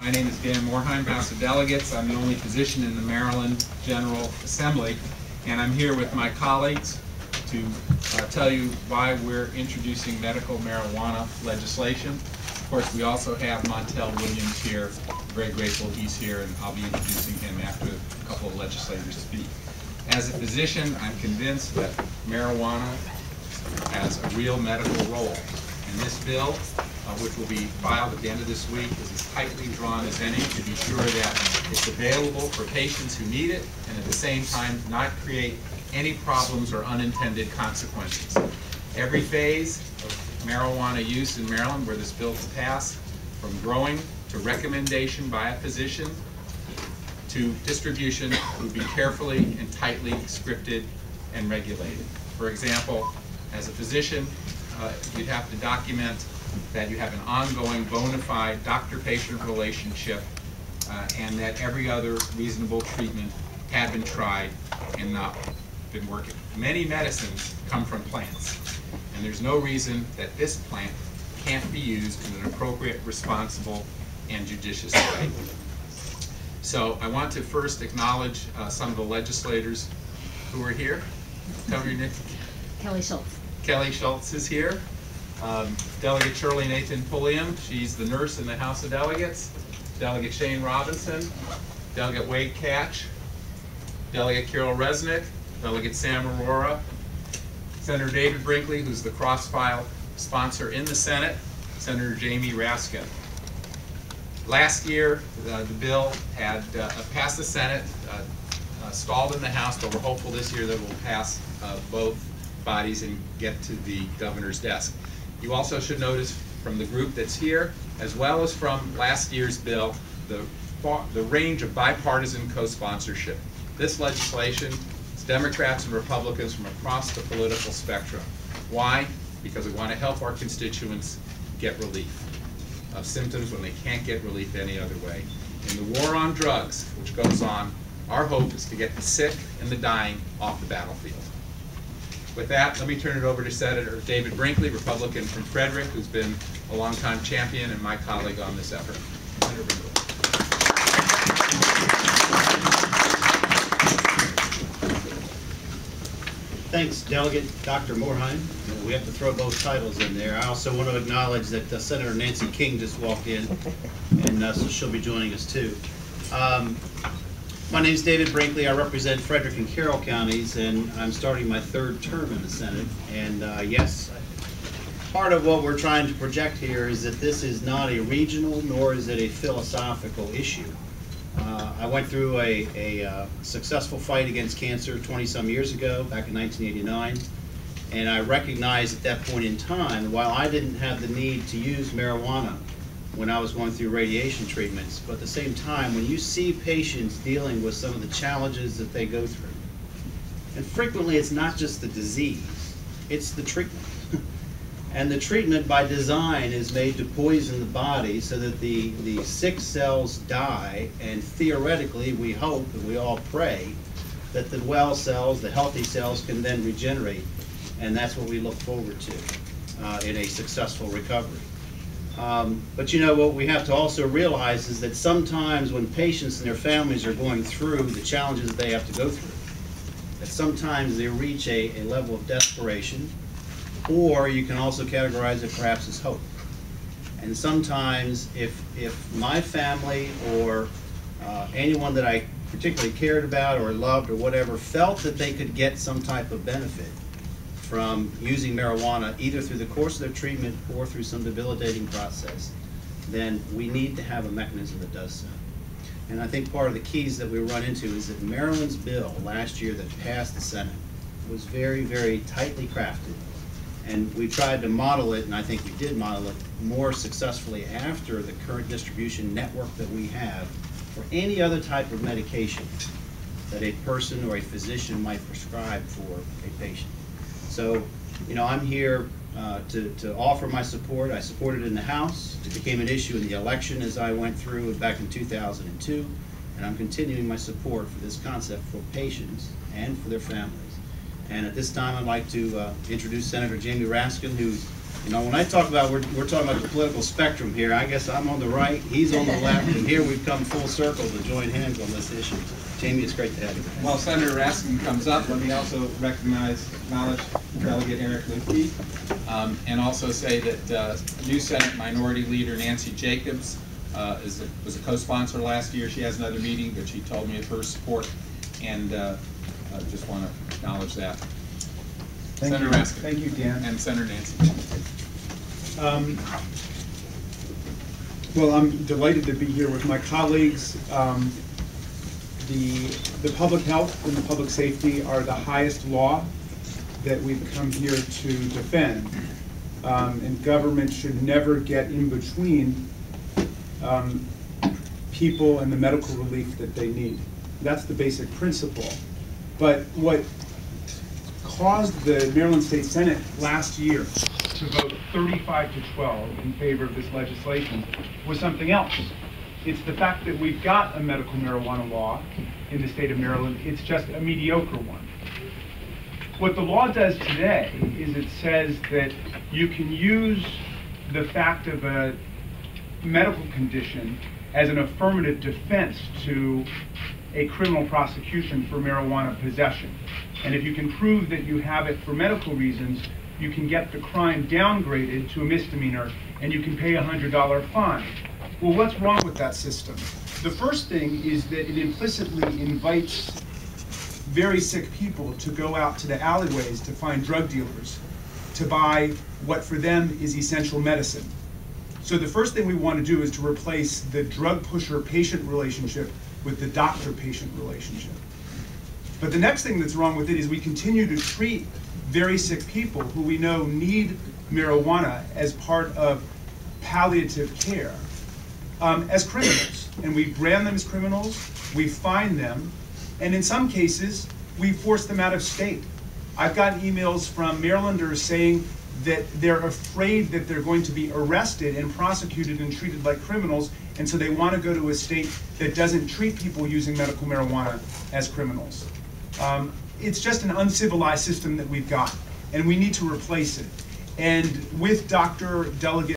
My name is Dan Morheim, House of Delegates. I'm the only physician in the Maryland General Assembly, and I'm here with my colleagues to tell you why we're introducing medical marijuana legislation. Of course, we also have Montel Williams here. Very grateful he's here, and I'll be introducing him after a couple of legislators speak. As a physician, I'm convinced that marijuana has a real medical role, and this bill, which will be filed at the end of this week, is as tightly drawn as any to be sure that it's available for patients who need it, and at the same time not create any problems or unintended consequences. Every phase of marijuana use in Maryland where this bill will pass, from growing to recommendation by a physician to distribution, will be carefully and tightly scripted and regulated. For example, as a physician, you'd have to document that you have an ongoing bona fide doctor-patient relationship and that every other reasonable treatment had been tried and not been working. Many medicines come from plants, and there's no reason that this plant can't be used in an appropriate, responsible, and judicious way. So I want to first acknowledge some of the legislators who are here. Tell me your name. Kelly Schultz. Kelly Schultz is here. Delegate Shirley Nathan Pulliam, she's the nurse in the House of Delegates. Delegate Shane Robinson, Delegate Wade Catch, Delegate Carol Resnick, Delegate Sam Aurora, Senator David Brinkley, who's the cross-file sponsor in the Senate, Senator Jamie Raskin. Last year, the bill had passed the Senate, stalled in the House, but we're hopeful this year that it will pass both bodies and get to the governor's desk. You also should notice from the group that's here, as well as from last year's bill, the range of bipartisan co-sponsorship. This legislation is Democrats and Republicans from across the political spectrum. Why? Because we want to help our constituents get relief of symptoms when they can't get relief any other way. In the war on drugs, which goes on, our hope is to get the sick and the dying off the battlefield. With that, let me turn it over to Senator David Brinkley, Republican from Frederick, who's been a longtime champion and my colleague on this effort. Senator Brinkley. Thanks, Delegate Dr. Morheim. We have to throw both titles in there. I also want to acknowledge that Senator Nancy King just walked in, and so she'll be joining us too. My name is David Brinkley. I represent Frederick and Carroll counties, and I'm starting my third term in the Senate. And yes, part of what we're trying to project here is that this is not a regional, nor is it a philosophical issue. I went through a successful fight against cancer 20-some years ago, back in 1989, and I recognized at that point in time, while I didn't have the need to use marijuana when I was going through radiation treatments, but at the same time, when you see patients dealing with some of the challenges that they go through, and frequently it's not just the disease, it's the treatment. And the treatment by design is made to poison the body so that the sick cells die, and theoretically we hope and we all pray that the well cells, the healthy cells, can then regenerate, and that's what we look forward to in a successful recovery. But you know, what we have to also realize is that sometimes when patients and their families are going through the challenges that they have to go through, that sometimes they reach a level of desperation, or you can also categorize it perhaps as hope. And sometimes if my family or anyone that I particularly cared about or loved or whatever felt that they could get some type of benefit from using marijuana, either through the course of their treatment or through some debilitating process, then we need to have a mechanism that does so. And I think part of the keys that we run into is that Maryland's bill last year that passed the Senate was very, very tightly crafted. And we tried to model it, and I think we did model it more successfully after the current distribution network that we have for any other type of medication that a person or a physician might prescribe for a patient. So, you know, I'm here to offer my support. I supported it in the House. It became an issue in the election as I went through back in 2002, and I'm continuing my support for this concept for patients and for their families. And at this time, I'd like to introduce Senator Jamie Raskin, who's You know, when I talk about, we're talking about the political spectrum here, I guess I'm on the right, he's on the left, and here we've come full circle to join hands on this issue. Jamie, it's great to have you. While Senator Raskin comes up, let me also acknowledge Delegate Eric Lukey, and also say that new Senate Minority Leader Nancy Jacobs was a co-sponsor last year. She has another meeting, but she told me of her support, and I just want to acknowledge that. Senator Raskin. Thank you, Dan. And Senator Nancy. Well, I'm delighted to be here with my colleagues. The public health and the public safety are the highest law that we've come here to defend. And government should never get in between people and the medical relief that they need. That's the basic principle. But what caused the Maryland State Senate last year to vote 35-12 in favor of this legislation was something else. It's the fact that we've got a medical marijuana law in the state of Maryland. It's just a mediocre one. What the law does today is it says that you can use the fact of a medical condition as an affirmative defense to a criminal prosecution for marijuana possession. And if you can prove that you have it for medical reasons, you can get the crime downgraded to a misdemeanor and you can pay a $100 fine. Well, what's wrong with that system? The first thing is that it implicitly invites very sick people to go out to the alleyways to find drug dealers to buy what for them is essential medicine. So the first thing we want to do is to replace the drug pusher-patient relationship with the doctor-patient relationship. But the next thing that's wrong with it is we continue to treat very sick people who we know need marijuana as part of palliative care as criminals. And we brand them as criminals, we fine them, and in some cases, we force them out of state. I've gotten emails from Marylanders saying that they're afraid that they're going to be arrested and prosecuted and treated like criminals, and so they want to go to a state that doesn't treat people using medical marijuana as criminals. It's just an uncivilized system that we've got, and we need to replace it. And with Dr. Delegate